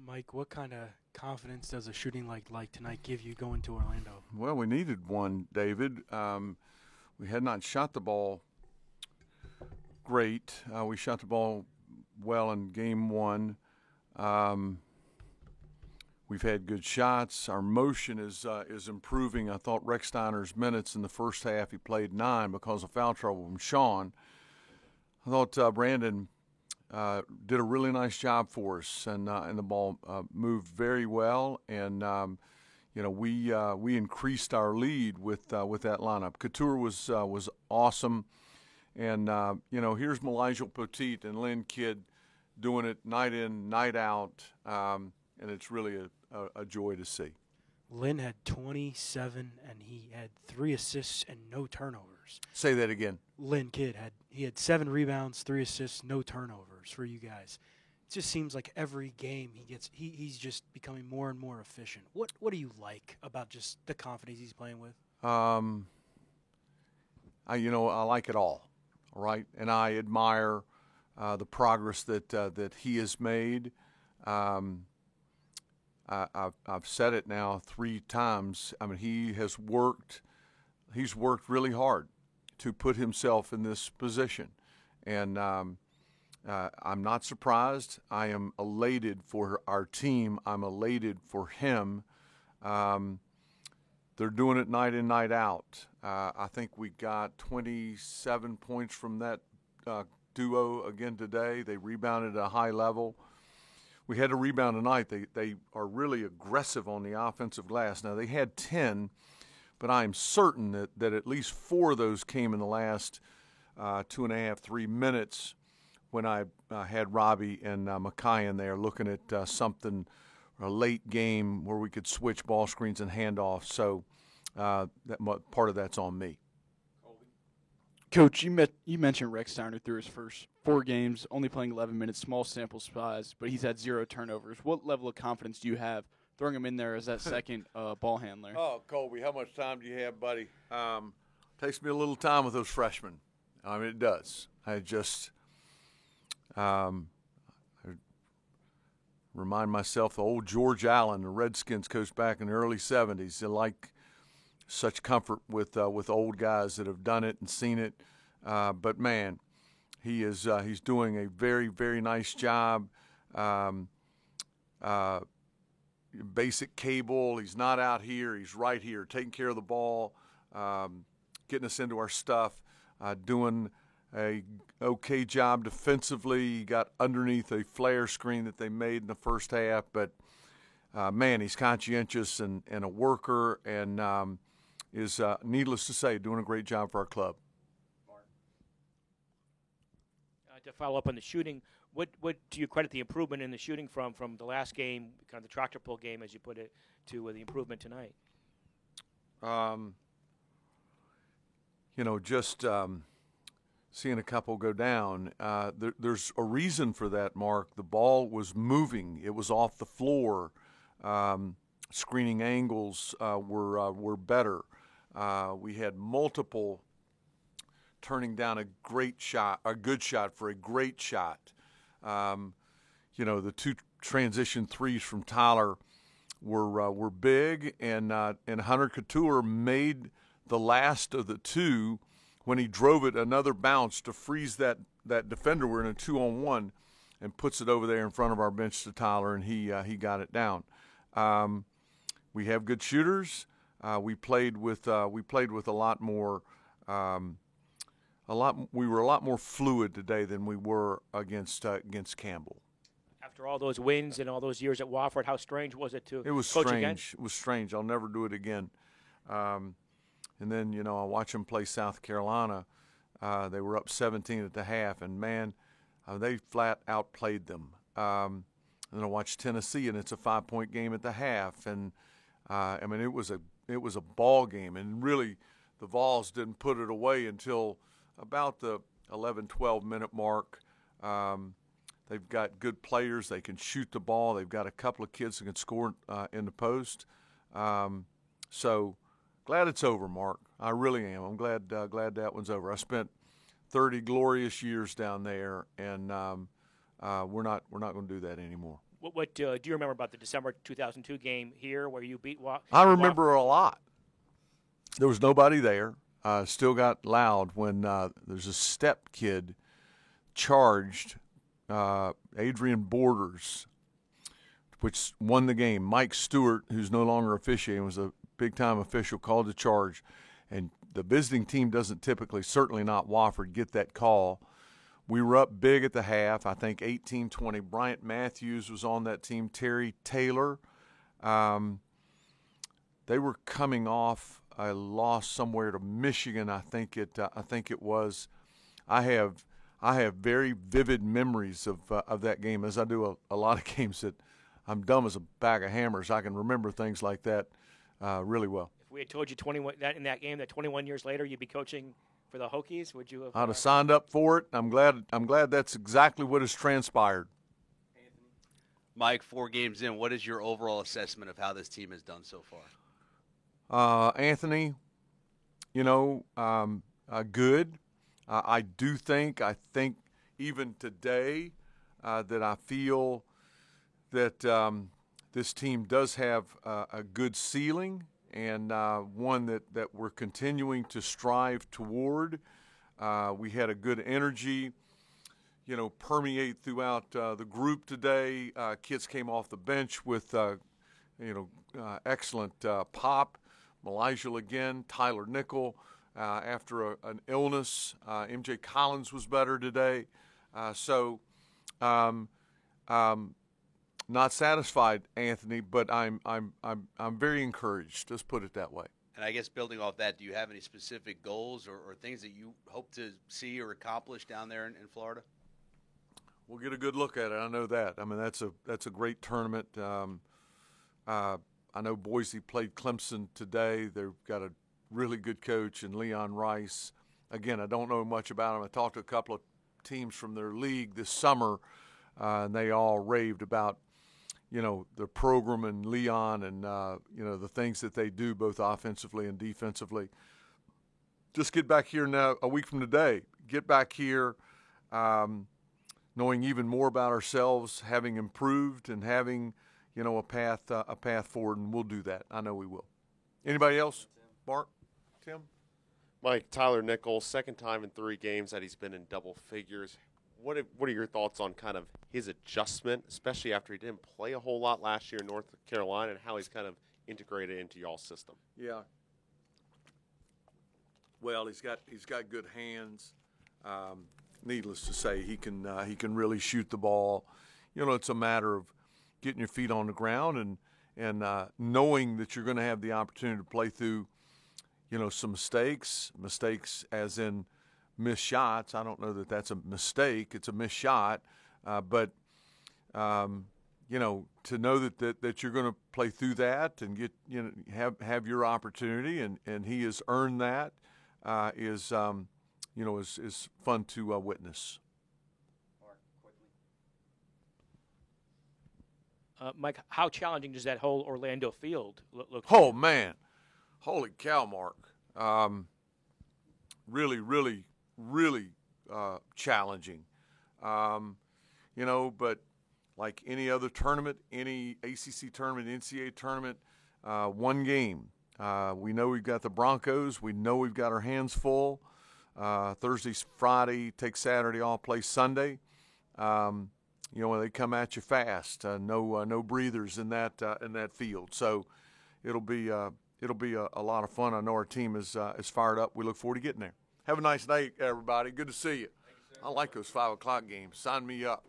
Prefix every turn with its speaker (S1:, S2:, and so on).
S1: Mike, what kind of confidence does a shooting like tonight give you going to Orlando?
S2: Well, we needed one, David. We had not shot the ball great. We shot the ball well in game one. We've had good shots. Our motion is improving. I thought Rex Steiner's minutes in the first half, he played 9 because of foul trouble from Sean. I thought Brandon did a really nice job for us, and the ball moved very well. And we increased our lead with that lineup. Couture was awesome, and here's Malijah Poteet and Lynn Kidd doing it night in, night out, and it's really a joy to see.
S1: Lynn had 27, and he had 3 assists and no turnovers.
S2: Say that again.
S1: Lynn Kidd had 7 rebounds, 3 assists, no turnovers for you guys. It just seems like every game he's just becoming more and more efficient. What do you like about just the confidence he's playing with?
S2: I like it all right? And I admire the progress that he has made. I've said it now 3 times. I mean, he's worked really hard to put himself in this position, and I'm not surprised. I am elated for our team. I'm elated for him. They're doing it night in, night out. I think we got 27 points from that duo again today. They rebounded at a high level. We had to rebound tonight. They are really aggressive on the offensive glass. Now, they had 10, but I am certain that at least 4 of those came in the last 2.5, 3 minutes when I had Robbie and Mackay in there looking at something, a late game where we could switch ball screens and handoffs. So part of that's on me.
S3: Coach, you mentioned Rex Steiner through his first 4 games, only playing 11 minutes, small sample size, but he's had 0 turnovers. What level of confidence do you have throwing him in there as that second ball handler?
S2: Oh, Colby, how much time do you have, buddy? Takes me a little time with those freshmen. I mean, it does. I just I remind myself of old George Allen, the Redskins coach back in the early 70s. They like such comfort with old guys that have done it and seen it. But man, he's doing a very, very nice job. Basic cable. He's not out here. He's right here, taking care of the ball, getting us into our stuff, doing a okay job defensively. He got underneath a flare screen that they made in the first half. But, man, he's conscientious and a worker and is, needless to say, doing a great job for our club.
S4: To follow up on the shooting, what do you credit the improvement in the shooting from the last game, kind of the tractor pull game, as you put it, to the improvement tonight?
S2: Just seeing a couple go down. There's a reason for that, Mark. The ball was moving. It was off the floor. Screening angles were better. We had multiple turning down a good shot for a great shot. The 2 transition threes from Tyler were big, and Hunter Couture made the last of the 2 when he drove it another bounce to freeze that defender. We're in a 2-on-1 and puts it over there in front of our bench to Tyler, and he got it down. We have good shooters. We played with a lot more. We were a lot more fluid today than we were against Campbell.
S4: After all those wins and all those years at Wofford, how strange was it to
S2: coach
S4: strange.
S2: Again?
S4: It
S2: was strange. I'll never do it again. And then, I watch them play South Carolina. They were up 17 at the half, and, man, they flat outplayed them. And then I watched Tennessee, and it's a 5-point game at the half. And, it was a ball game. And really the Vols didn't put it away until about the 11, 12-minute mark. They've got good players. They can shoot the ball. They've got a couple of kids that can score in the post. So glad it's over, Mark. I really am. I'm glad that one's over. I spent 30 glorious years down there, and we're not going to do that anymore.
S4: What do you remember about the December 2002 game here where you beat
S2: I remember a lot. There was nobody there. Still got loud when there's a step kid charged Adrian Borders, which won the game. Mike Stewart, who's no longer officiating, was a big-time official, called the charge. And the visiting team doesn't typically, certainly not Wofford, get that call. We were up big at the half, I think 18-20. Bryant Matthews was on that team, Terry Taylor. They were coming off a loss somewhere to Michigan, I think it was. I have very vivid memories of that game, as I do a lot of games that I'm dumb as a bag of hammers. I can remember things like that really well.
S4: If we had told you 21 that in that game that 21 years later you'd be coaching for the Hokies, would you have?
S2: I'd have signed up for it. I'm glad that's exactly what has transpired.
S5: Mike, 4 games in, what is your overall assessment of how this team has done so far?
S2: Anthony, good. I think even today that I feel that this team does have a good ceiling and one that we're continuing to strive toward. We had a good energy, permeate throughout the group today. Kids came off the bench with, excellent pop. Malijah again, Tyler Nickel after an illness. MJ Collins was better today. Not satisfied, Anthony, but I'm very encouraged. Let's put it that way.
S5: And I guess building off that, do you have any specific goals or things that you hope to see or accomplish down there in Florida?
S2: We'll get a good look at it. I know that. I mean, that's a great tournament. I know Boise played Clemson today. They've got a really good coach in Leon Rice. Again, I don't know much about him. I talked to a couple of teams from their league this summer, and they all raved about, the program and Leon and, the things that they do both offensively and defensively. Just get back here now a week from today. Get back here knowing even more about ourselves, having improved and having – a path forward, and we'll do that. I know we will. Anybody else? Mark? Tim?
S6: Mike, Tyler Nichols, second time in 3 games that he's been in double figures. What are your thoughts on kind of his adjustment, especially after he didn't play a whole lot last year in North Carolina, and how he's kind of integrated into y'all's system?
S2: Yeah. Well, he's got good hands. Needless to say, he can really shoot the ball. It's a matter of getting your feet on the ground and knowing that you're going to have the opportunity to play through, some mistakes as in missed shots. I don't know that that's a mistake. It's a missed shot. But to know that you're going to play through that and get, have your opportunity and he has earned that is fun to witness.
S4: Mike, how challenging does that whole Orlando field look?
S2: Oh, man. Holy cow, Mark. Really, really, really challenging. But like any other tournament, any ACC tournament, NCAA tournament, one game. We know we've got the Broncos. We know we've got our hands full. Thursday's Friday, take Saturday off, play Sunday. When they come at you fast, no breathers in that field. So it'll be a lot of fun. I know our team is fired up. We look forward to getting there. Have a nice night, everybody. Good to see you. I like those 5 o'clock games. Sign me up.